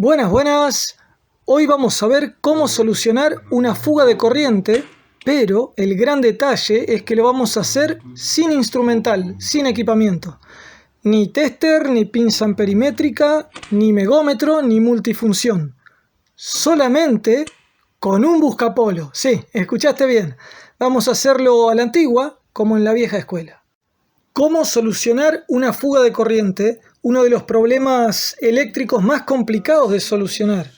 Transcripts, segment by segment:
Buenas, buenas. Hoy vamos a ver cómo solucionar una fuga de corriente, pero el gran detalle es que lo vamos a hacer sin instrumental, sin equipamiento. Ni tester, ni pinza amperimétrica, ni megómetro, ni multifunción. Solamente con un buscapolo. Sí, escuchaste bien. Vamos a hacerlo a la antigua, como en la vieja escuela. ¿Cómo solucionar una fuga de corriente? Uno de los problemas eléctricos más complicados de solucionar.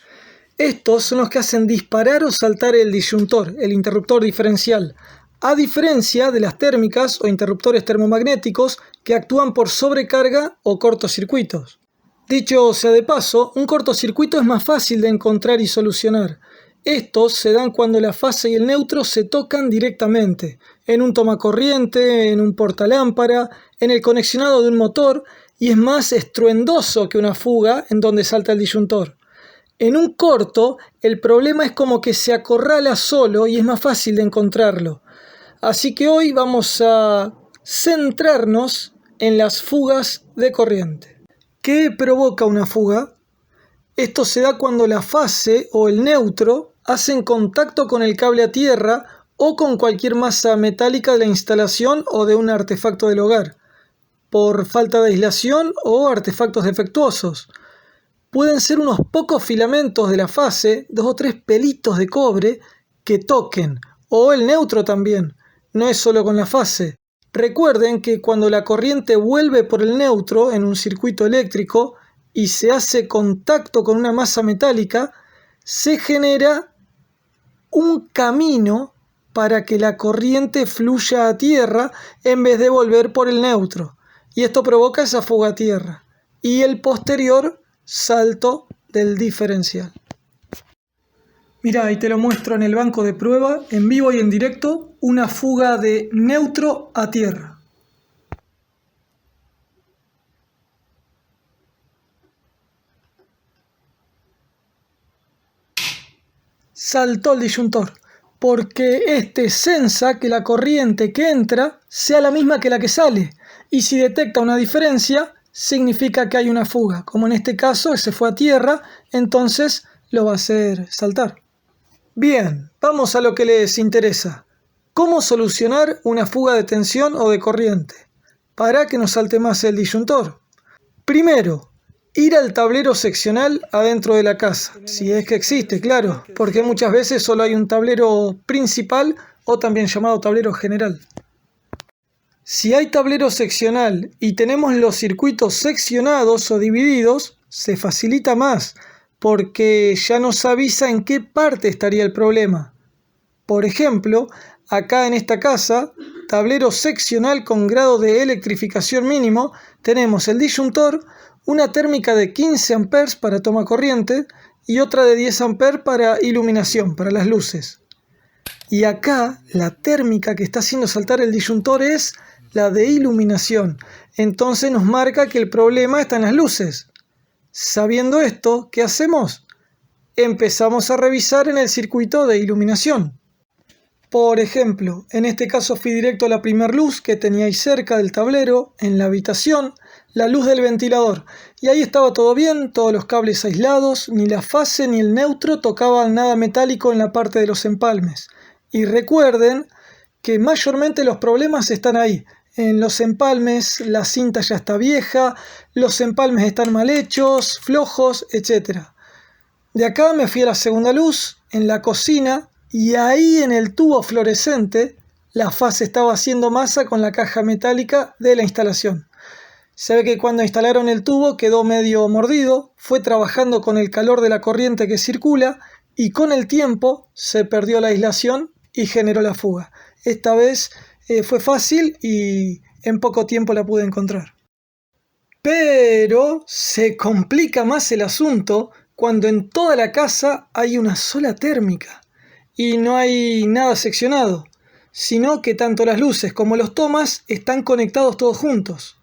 Estos son los que hacen disparar o saltar el disyuntor, el interruptor diferencial, a diferencia de las térmicas o interruptores termomagnéticos que actúan por sobrecarga o cortocircuitos. Dicho sea de paso, un cortocircuito es más fácil de encontrar y solucionar. Estos se dan cuando la fase y el neutro se tocan directamente, en un tomacorriente, en un portalámpara, en el conexionado de un motor, y es más estruendoso que una fuga en donde salta el disyuntor. En un corto, el problema es como que se acorrala solo y es más fácil de encontrarlo. Así que hoy vamos a centrarnos en las fugas de corriente. ¿Qué provoca una fuga? Esto se da cuando la fase o el neutro hacen contacto con el cable a tierra o con cualquier masa metálica de la instalación o de un artefacto del hogar, por falta de aislación o artefactos defectuosos. Pueden ser unos pocos filamentos de la fase, 2 o 3 pelitos de cobre que toquen, o el neutro también, no es solo con la fase. Recuerden que cuando la corriente vuelve por el neutro en un circuito eléctrico y se hace contacto con una masa metálica, se genera un camino para que la corriente fluya a tierra en vez de volver por el neutro. Y esto provoca esa fuga a tierra y el posterior salto del diferencial. Mira, ahí te lo muestro en el banco de prueba, en vivo y en directo, una fuga de neutro a tierra. Saltó el disyuntor, porque este sensa que la corriente que entra sea la misma que la que sale, y si detecta una diferencia, significa que hay una fuga. Como en este caso, se fue a tierra, entonces lo va a hacer saltar. Bien, vamos a lo que les interesa. ¿Cómo solucionar una fuga de tensión o de corriente para que no salte más el disyuntor? Primero, ir al tablero seccional adentro de la casa, si es que existe, claro, porque muchas veces solo hay un tablero principal o también llamado tablero general. Si hay tablero seccional y tenemos los circuitos seccionados o divididos, se facilita más, porque ya nos avisa en qué parte estaría el problema. Por ejemplo, acá en esta casa, tablero seccional con grado de electrificación mínimo, tenemos el disyuntor, una térmica de 15 amperes para toma corriente y otra de 10 amperes para iluminación, para las luces. Y acá la térmica que está haciendo saltar el disyuntor es la de iluminación. Entonces nos marca que el problema está en las luces. Sabiendo esto, ¿qué hacemos? Empezamos a revisar en el circuito de iluminación. Por ejemplo, en este caso fui directo a la primera luz que tenía ahí cerca del tablero, en la habitación, la luz del ventilador. Y ahí estaba todo bien, todos los cables aislados, ni la fase ni el neutro tocaban nada metálico en la parte de los empalmes. Y recuerden que mayormente los problemas están ahí. En los empalmes la cinta ya está vieja, los empalmes están mal hechos, flojos, etc. De acá me fui a la segunda luz, en la cocina, y ahí en el tubo fluorescente la fase estaba haciendo masa con la caja metálica de la instalación. Se ve que cuando instalaron el tubo quedó medio mordido, fue trabajando con el calor de la corriente que circula y con el tiempo se perdió la aislación y generó la fuga. Esta vez fue fácil y en poco tiempo la pude encontrar. Pero se complica más el asunto cuando en toda la casa hay una sola térmica y no hay nada seccionado, sino que tanto las luces como los tomas están conectados todos juntos.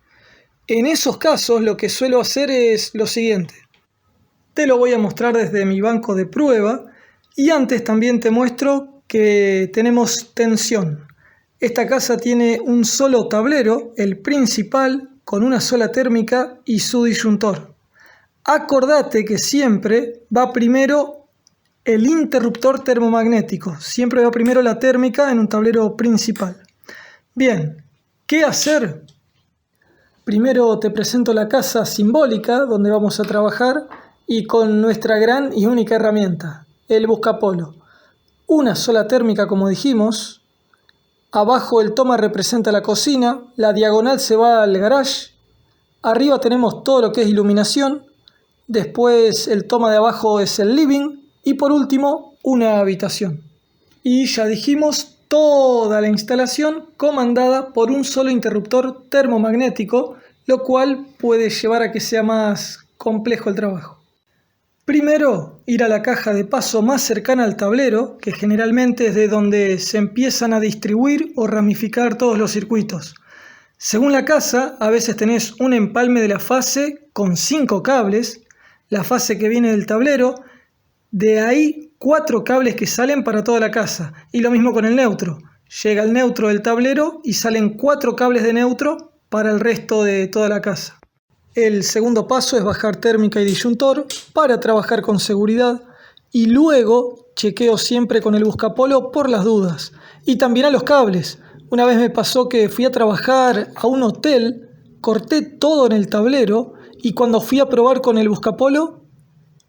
En esos casos lo que suelo hacer es lo siguiente. Te lo voy a mostrar desde mi banco de prueba y antes también te muestro que tenemos tensión. Esta casa tiene un solo tablero, el principal, con una sola térmica y su disyuntor. Acordate que siempre va primero el interruptor termomagnético, siempre va primero la térmica en un tablero principal. Bien, ¿qué hacer? Primero te presento la casa simbólica donde vamos a trabajar y con nuestra gran y única herramienta, el buscapolo. Una sola térmica como dijimos, abajo el toma representa la cocina, la diagonal se va al garage, arriba tenemos todo lo que es iluminación, después el toma de abajo es el living y por último una habitación. Y ya dijimos toda la instalación comandada por un solo interruptor termomagnético, lo cual puede llevar a que sea más complejo el trabajo. Primero, ir a la caja de paso más cercana al tablero, que generalmente es de donde se empiezan a distribuir o ramificar todos los circuitos. Según la casa, a veces tenés un empalme de la fase con 5 cables, la fase que viene del tablero, de ahí 4 cables que salen para toda la casa, y lo mismo con el neutro. Llega el neutro del tablero y salen 4 cables de neutro para el resto de toda la casa. El segundo paso es bajar térmica y disyuntor para trabajar con seguridad y luego chequeo siempre con el buscapolo por las dudas y también a los cables. Una vez me pasó que fui a trabajar a un hotel, corté todo en el tablero y cuando fui a probar con el buscapolo,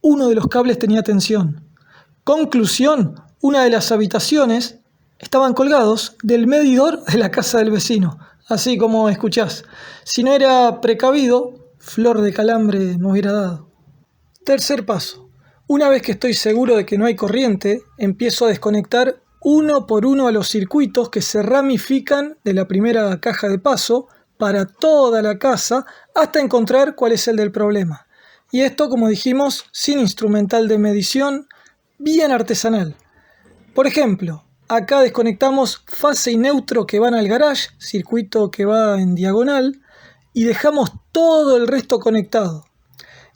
uno de los cables tenía tensión. Conclusión, una de las habitaciones estaban colgados del medidor de la casa del vecino, así como escuchás. Si no era precavido, flor de calambre me hubiera dado. Tercer paso. Una vez que estoy seguro de que no hay corriente, empiezo a desconectar uno por uno a los circuitos que se ramifican de la primera caja de paso para toda la casa hasta encontrar cuál es el del problema. Y esto, como dijimos, sin instrumental de medición, bien artesanal. Por ejemplo, acá desconectamos fase y neutro que van al garage, circuito que va en diagonal, y dejamos todo el resto conectado.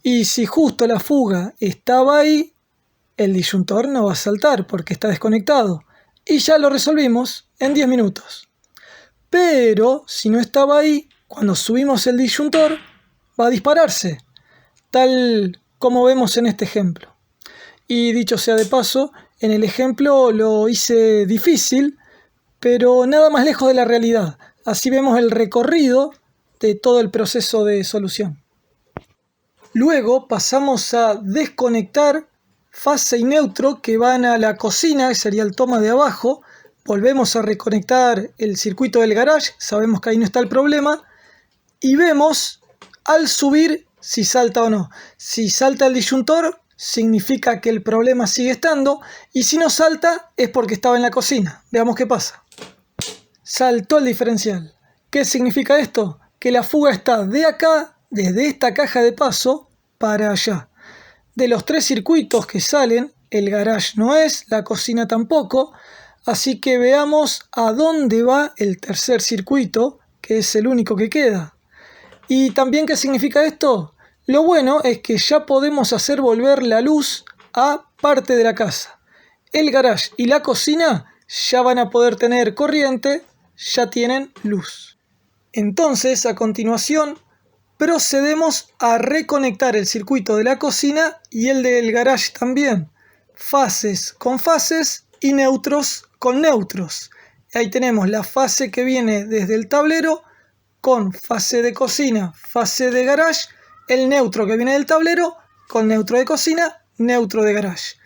Y si justo la fuga estaba ahí, el disyuntor no va a saltar porque está desconectado. Y ya lo resolvimos en 10 minutos. Pero si no estaba ahí, cuando subimos el disyuntor, va a dispararse, tal como vemos en este ejemplo. Y dicho sea de paso, en el ejemplo lo hice difícil, pero nada más lejos de la realidad. Así vemos el recorrido de todo el proceso de solución. Luego pasamos a desconectar fase y neutro que van a la cocina, que sería el toma de abajo. Volvemos a reconectar el circuito del garage, sabemos que ahí no está el problema. Y vemos al subir si salta o no. Si salta el disyuntor, significa que el problema sigue estando. Y si no salta, es porque estaba en la cocina. Veamos qué pasa. Saltó el diferencial. ¿Qué significa esto? Que la fuga está de acá, desde esta caja de paso, para allá. De los 3 circuitos que salen, el garage no es, la cocina tampoco, así que veamos a dónde va el tercer circuito, que es el único que queda. ¿Y también qué significa esto? Lo bueno es que ya podemos hacer volver la luz a parte de la casa. El garage y la cocina ya van a poder tener corriente, ya tienen luz. Entonces, a continuación, procedemos a reconectar el circuito de la cocina y el del garage también. Fases con fases y neutros con neutros. Ahí tenemos la fase que viene desde el tablero con fase de cocina, fase de garage, el neutro que viene del tablero con neutro de cocina, neutro de garage.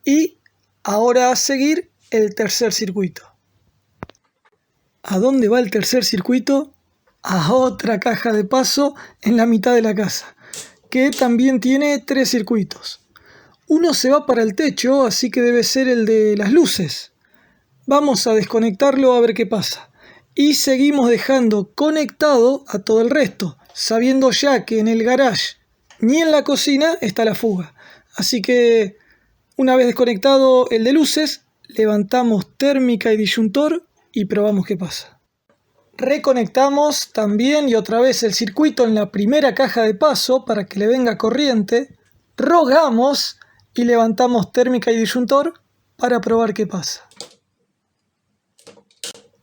Y ahora a seguir el tercer circuito. ¿A dónde va el tercer circuito? A otra caja de paso en la mitad de la casa, que también tiene 3 circuitos. Uno se va para el techo, así que debe ser el de las luces. Vamos a desconectarlo a ver qué pasa. Y seguimos dejando conectado a todo el resto, sabiendo ya que en el garage ni en la cocina está la fuga. Así que una vez desconectado el de luces, levantamos térmica y disyuntor y probamos qué pasa. Reconectamos también y otra vez el circuito en la primera caja de paso para que le venga corriente. Rogamos y levantamos térmica y disyuntor para probar qué pasa.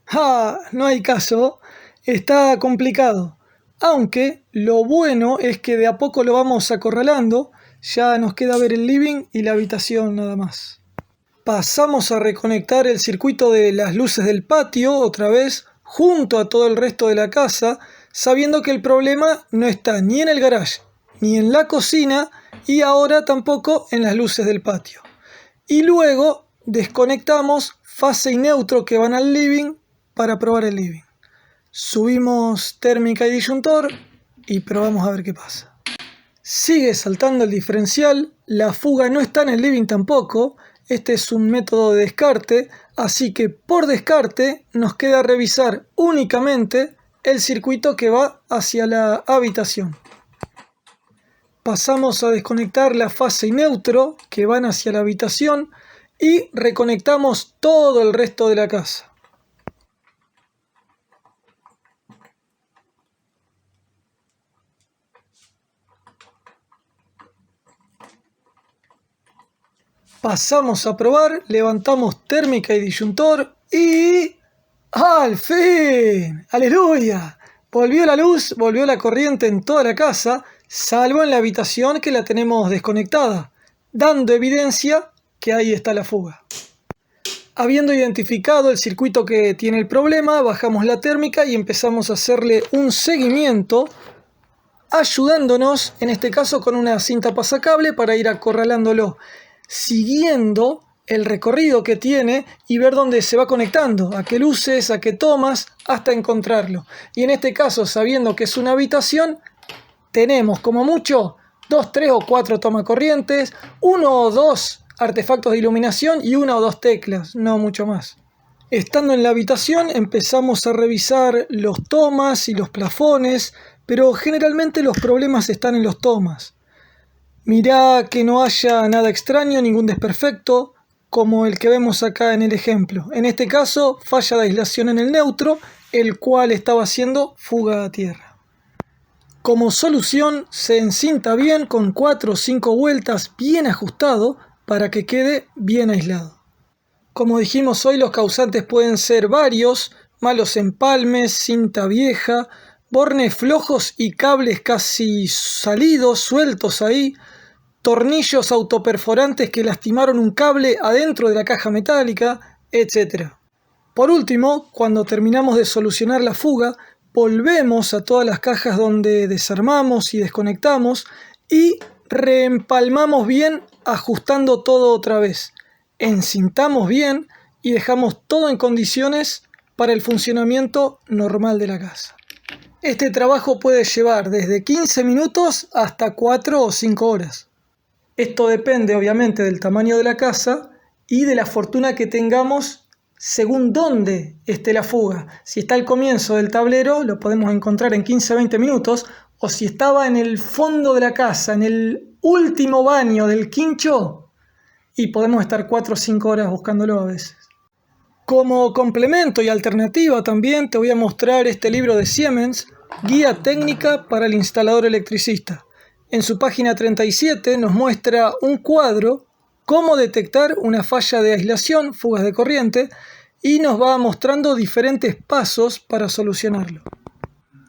¡Ah! No hay caso. Está complicado. Aunque lo bueno es que de a poco lo vamos acorralando, ya nos queda ver el living y la habitación nada más. Pasamos a reconectar el circuito de las luces del patio otra vez junto a todo el resto de la casa, sabiendo que el problema no está ni en el garage, ni en la cocina y ahora tampoco en las luces del patio. Y luego desconectamos fase y neutro que van al living para probar el living. Subimos térmica y disyuntor y probamos a ver qué pasa. Sigue saltando el diferencial, la fuga no está en el living tampoco. Este es un método de descarte, así que por descarte nos queda revisar únicamente el circuito que va hacia la habitación. Pasamos a desconectar la fase y neutro que van hacia la habitación y reconectamos todo el resto de la casa. Pasamos a probar, levantamos térmica y disyuntor y... ¡al fin! ¡Aleluya! Volvió la luz, volvió la corriente en toda la casa, salvo en la habitación que la tenemos desconectada, dando evidencia que ahí está la fuga. Habiendo identificado el circuito que tiene el problema, bajamos la térmica y empezamos a hacerle un seguimiento, ayudándonos, en este caso con una cinta pasacable para ir acorralándolo, siguiendo el recorrido que tiene y ver dónde se va conectando, a qué luces, a qué tomas, hasta encontrarlo. Y en este caso, sabiendo que es una habitación, tenemos como mucho 2, 3 o 4 tomacorrientes, 1 o 2 artefactos de iluminación y 1 o 2 teclas, no mucho más. Estando en la habitación empezamos a revisar los tomas y los plafones, pero generalmente los problemas están en los tomas. Mirá que no haya nada extraño, ningún desperfecto, como el que vemos acá en el ejemplo. En este caso, falla de aislación en el neutro, el cual estaba haciendo fuga a tierra. Como solución, se encinta bien con 4 o 5 vueltas bien ajustado para que quede bien aislado. Como dijimos hoy, los causantes pueden ser varios: malos empalmes, cinta vieja, bornes flojos y cables casi salidos, sueltos ahí, tornillos autoperforantes que lastimaron un cable adentro de la caja metálica, etc. Por último, cuando terminamos de solucionar la fuga, volvemos a todas las cajas donde desarmamos y desconectamos y reempalmamos bien ajustando todo otra vez. Encintamos bien y dejamos todo en condiciones para el funcionamiento normal de la casa. Este trabajo puede llevar desde 15 minutos hasta 4 o 5 horas. Esto depende obviamente del tamaño de la casa y de la fortuna que tengamos según dónde esté la fuga. Si está al comienzo del tablero lo podemos encontrar en 15 a 20 minutos, o si estaba en el fondo de la casa, en el último baño del quincho, y podemos estar 4 o 5 horas buscándolo a veces. Como complemento y alternativa también te voy a mostrar este libro de Siemens, Guía técnica para el instalador electricista. En su página 37 nos muestra un cuadro, cómo detectar una falla de aislación, fugas de corriente, y nos va mostrando diferentes pasos para solucionarlo.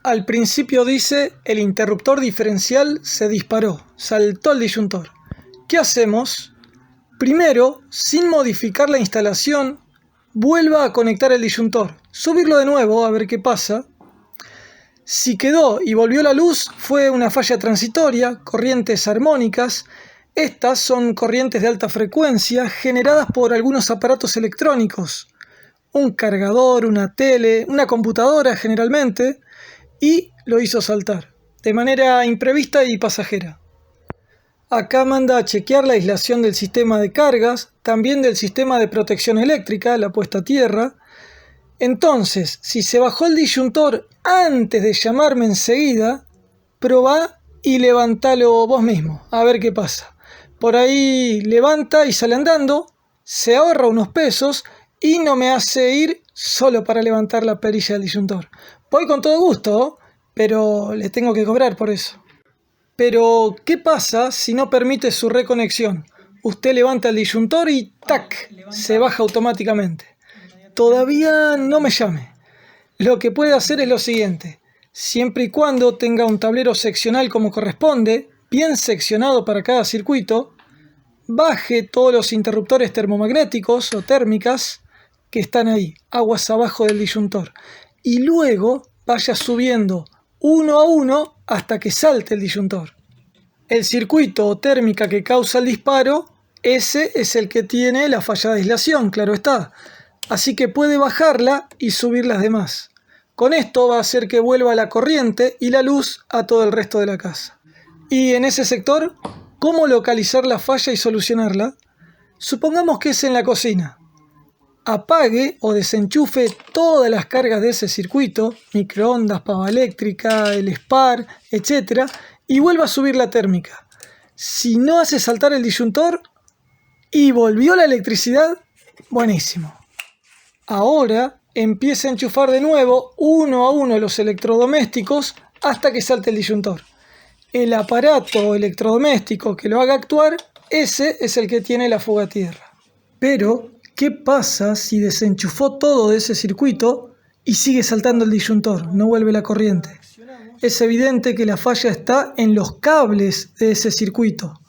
Al principio dice: el interruptor diferencial se disparó, saltó el disyuntor. ¿Qué hacemos? Primero, sin modificar la instalación, vuelva a conectar el disyuntor, subirlo de nuevo a ver qué pasa. Si quedó y volvió la luz, fue una falla transitoria, corrientes armónicas. Estas son corrientes de alta frecuencia generadas por algunos aparatos electrónicos, un cargador, una tele, una computadora generalmente, y lo hizo saltar, de manera imprevista y pasajera. Acá manda a chequear la aislación del sistema de cargas, también del sistema de protección eléctrica, la puesta a tierra. Entonces, si se bajó el disyuntor antes de llamarme enseguida, probá y levantalo vos mismo, a ver qué pasa. Por ahí levanta y sale andando, se ahorra unos pesos y no me hace ir solo para levantar la perilla del disyuntor. Voy con todo gusto, pero le tengo que cobrar por eso. Pero, ¿qué pasa si no permite su reconexión? Usted levanta el disyuntor y ¡tac!, se baja automáticamente. Todavía no me llame. Lo que puede hacer es lo siguiente: siempre y cuando tenga un tablero seccional como corresponde, bien seccionado para cada circuito, baje todos los interruptores termomagnéticos o térmicas que están ahí, aguas abajo del disyuntor, y luego vaya subiendo uno a uno hasta que salte el disyuntor. El circuito o térmica que causa el disparo, ese es el que tiene la falla de aislación, claro está. Así que puede bajarla y subir las demás. Con esto va a hacer que vuelva la corriente y la luz a todo el resto de la casa. Y en ese sector, ¿cómo localizar la falla y solucionarla? Supongamos que es en la cocina. Apague o desenchufe todas las cargas de ese circuito, microondas, pava eléctrica, el SPAR, etc. y vuelva a subir la térmica. Si no hace saltar el disyuntor y volvió la electricidad, buenísimo. Ahora empiece a enchufar de nuevo uno a uno los electrodomésticos hasta que salte el disyuntor. El aparato electrodoméstico que lo haga actuar, ese es el que tiene la fuga a tierra. Pero, ¿qué pasa si desenchufó todo de ese circuito y sigue saltando el disyuntor? No vuelve la corriente. Es evidente que la falla está en los cables de ese circuito.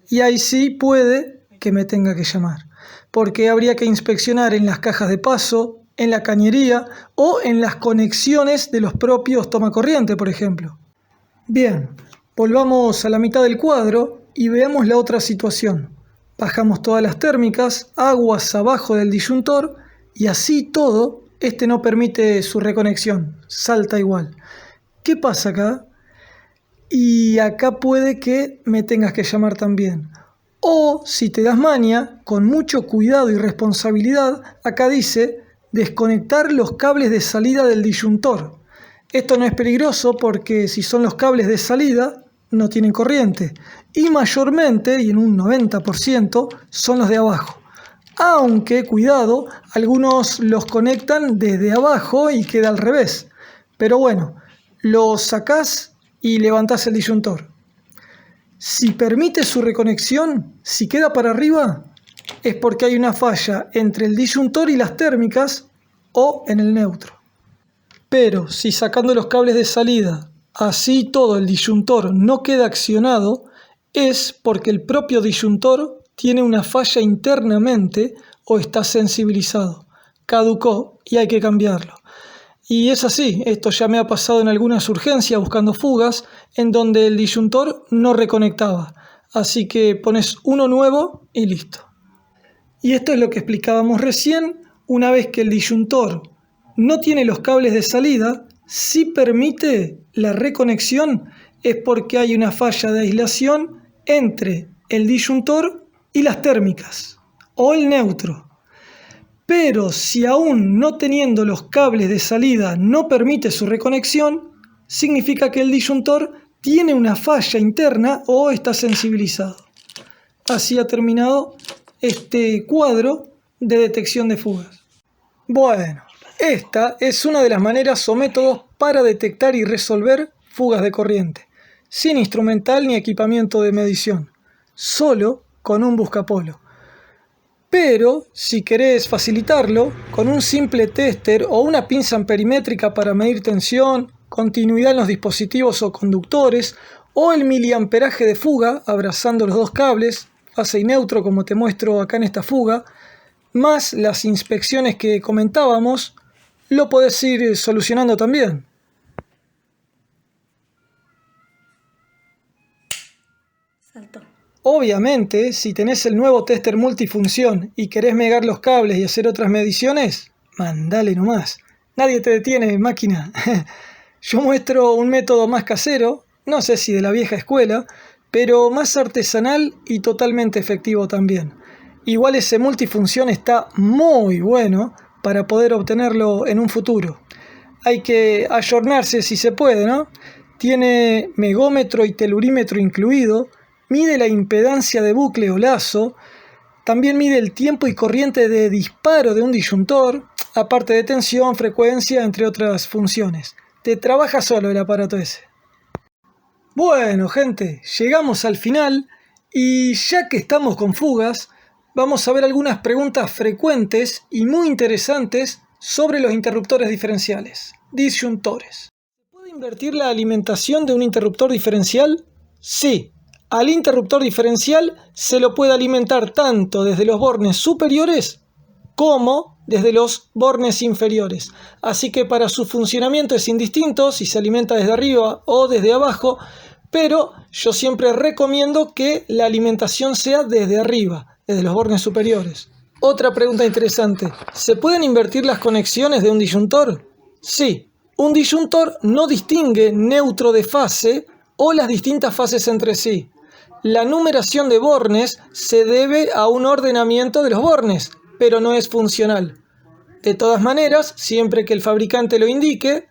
Y ahí sí puede que me tenga que llamar. Porque habría que inspeccionar en las cajas de paso, en la cañería o en las conexiones de los propios tomacorriente, por ejemplo. Bien, volvamos a la mitad del cuadro y veamos la otra situación. Bajamos todas las térmicas, aguas abajo del disyuntor y así todo, este no permite su reconexión, salta igual. ¿Qué pasa acá? Y acá puede que me tengas que llamar también. O, si te das maña, con mucho cuidado y responsabilidad, acá dice desconectar los cables de salida del disyuntor. Esto no es peligroso porque si son los cables de salida, no tienen corriente. Y mayormente, y en un 90%, son los de abajo. Aunque, cuidado, algunos los conectan desde abajo y queda al revés. Pero bueno, los sacás y levantás el disyuntor. Si permite su reconexión, si queda para arriba, es porque hay una falla entre el disyuntor y las térmicas o en el neutro. Pero si sacando los cables de salida, así todo el disyuntor no queda accionado, es porque el propio disyuntor tiene una falla internamente o está sensibilizado, caducó y hay que cambiarlo. Y es así, esto ya me ha pasado en algunas urgencias buscando fugas en donde el disyuntor no reconectaba. Así que pones uno nuevo y listo. Y esto es lo que explicábamos recién, una vez que el disyuntor no tiene los cables de salida, si permite la reconexión es porque hay una falla de aislación entre el disyuntor y las térmicas o el neutro. Pero si aún no teniendo los cables de salida no permite su reconexión, significa que el disyuntor tiene una falla interna o está sensibilizado. Así ha terminado este cuadro de detección de fugas. Bueno, esta es una de las maneras o métodos para detectar y resolver fugas de corriente, sin instrumental ni equipamiento de medición, solo con un buscapolo. Pero, si querés facilitarlo, con un simple tester o una pinza amperimétrica para medir tensión, continuidad en los dispositivos o conductores, o el miliamperaje de fuga, abrazando los dos cables, fase y neutro como te muestro acá en esta fuga, más las inspecciones que comentábamos, lo podés ir solucionando también. Saltó. Obviamente, si tenés el nuevo tester multifunción y querés megar los cables y hacer otras mediciones, mandale nomás. Nadie te detiene, máquina. Yo muestro un método más casero, no sé si de la vieja escuela, pero más artesanal y totalmente efectivo también. Igual ese multifunción está muy bueno para poder obtenerlo en un futuro. Hay que ayornarse si se puede, ¿no? Tiene megómetro y telurímetro incluido, mide la impedancia de bucle o lazo, también mide el tiempo y corriente de disparo de un disyuntor, aparte de tensión, frecuencia, entre otras funciones. Te trabaja solo el aparato ese. Bueno, gente, llegamos al final y ya que estamos con fugas, vamos a ver algunas preguntas frecuentes y muy interesantes sobre los interruptores diferenciales, disyuntores. ¿Invertir la alimentación de un interruptor diferencial? Sí. Al interruptor diferencial se lo puede alimentar tanto desde los bornes superiores como desde los bornes inferiores. Así que para su funcionamiento es indistinto si se alimenta desde arriba o desde abajo, pero yo siempre recomiendo que la alimentación sea desde arriba, desde los bornes superiores. Otra pregunta interesante: ¿se pueden invertir las conexiones de un disyuntor? Sí. Un disyuntor no distingue neutro de fase o las distintas fases entre sí. La numeración de bornes se debe a un ordenamiento de los bornes, pero no es funcional. De todas maneras, siempre que el fabricante lo indique,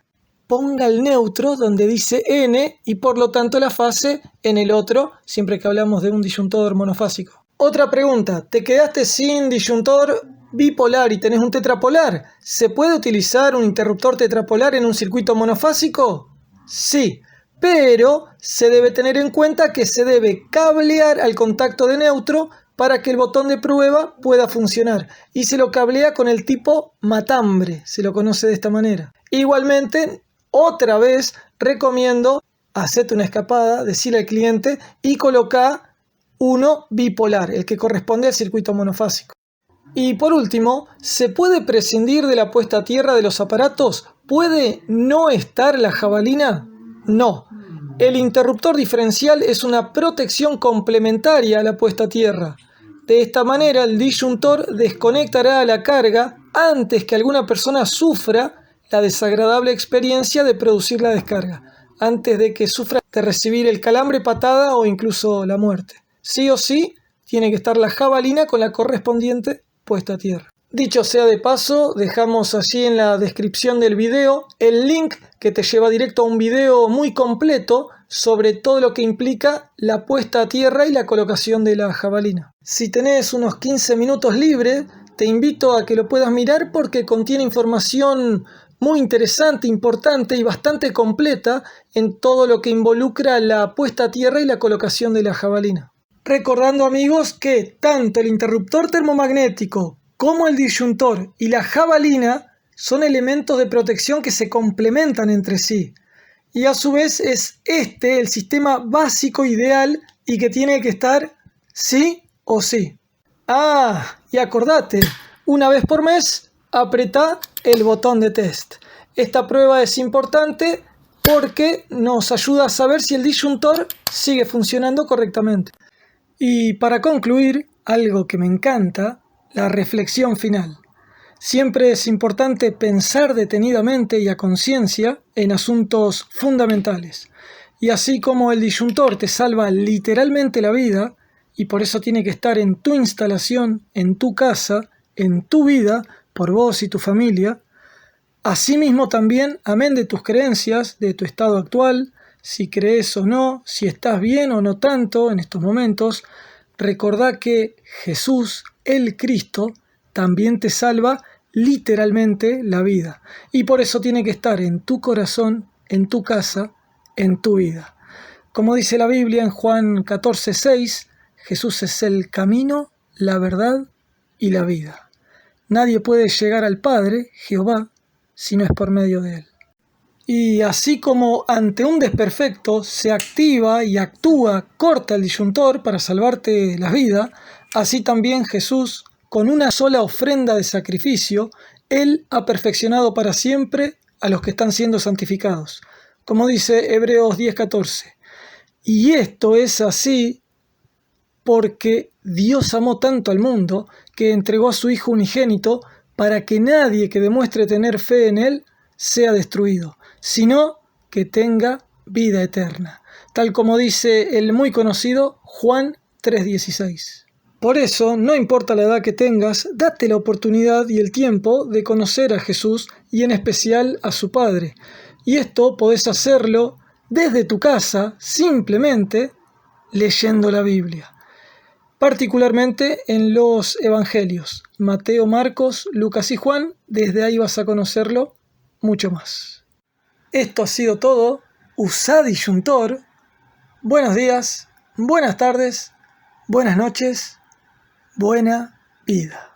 ponga el neutro donde dice N y por lo tanto la fase en el otro, siempre que hablamos de un disyuntor monofásico. Otra pregunta: ¿te quedaste sin disyuntor bipolar y tenés un tetrapolar? ¿Se puede utilizar un interruptor tetrapolar en un circuito monofásico? Sí, pero se debe tener en cuenta que se debe cablear al contacto de neutro para que el botón de prueba pueda funcionar, y se lo cablea con el tipo matambre, se lo conoce de esta manera. Igualmente, otra vez recomiendo hacerte una escapada, decirle al cliente y colocar uno bipolar, el que corresponde al circuito monofásico. Y por último, ¿se puede prescindir de la puesta a tierra de los aparatos? ¿Puede no estar la jabalina? No. El interruptor diferencial es una protección complementaria a la puesta a tierra. De esta manera, el disyuntor desconectará la carga antes que alguna persona sufra la desagradable experiencia de producir la descarga, antes de que sufra de recibir el calambre, patada o incluso la muerte. Sí o sí, tiene que estar la jabalina con la correspondiente puesta a tierra. Dicho sea de paso, dejamos allí en la descripción del video el link que te lleva directo a un video muy completo sobre todo lo que implica la puesta a tierra y la colocación de la jabalina. Si tenés unos 15 minutos libres, te invito a que lo puedas mirar porque contiene información muy interesante, importante y bastante completa en todo lo que involucra la puesta a tierra y la colocación de la jabalina. Recordando, amigos, que tanto el interruptor termomagnético como el disyuntor y la jabalina son elementos de protección que se complementan entre sí. Y a su vez es este el sistema básico ideal y que tiene que estar sí o sí. Ah, y acordate, una vez por mes apretá el botón de test. Esta prueba es importante porque nos ayuda a saber si el disyuntor sigue funcionando correctamente. Y para concluir, algo que me encanta, la reflexión final. Siempre es importante pensar detenidamente y a conciencia en asuntos fundamentales. Y así como el disyuntor te salva literalmente la vida, y por eso tiene que estar en tu instalación, en tu casa, en tu vida, por vos y tu familia, asimismo también, amén de tus creencias, de tu estado actual, si crees o no, si estás bien o no tanto en estos momentos, recordá que Jesús, el Cristo, también te salva literalmente la vida. Y por eso tiene que estar en tu corazón, en tu casa, en tu vida. Como dice la Biblia en Juan 14:6, Jesús es el camino, la verdad y la vida. Nadie puede llegar al Padre, Jehová, si no es por medio de Él. Y así como ante un desperfecto se activa y actúa, corta el disyuntor para salvarte la vida, así también Jesús, con una sola ofrenda de sacrificio, Él ha perfeccionado para siempre a los que están siendo santificados. Como dice Hebreos 10:14. Y esto es así porque Dios amó tanto al mundo que entregó a su Hijo unigénito para que nadie que demuestre tener fe en Él sea destruido, sino que tenga vida eterna, tal como dice el muy conocido Juan 3:16. Por eso, no importa la edad que tengas, date la oportunidad y el tiempo de conocer a Jesús y en especial a su Padre. Y esto podés hacerlo desde tu casa, simplemente leyendo la Biblia. Particularmente en los Evangelios, Mateo, Marcos, Lucas y Juan, desde ahí vas a conocerlo mucho más. Esto ha sido todo. Usá disyuntor. Buenos días, buenas tardes, buenas noches, buena vida.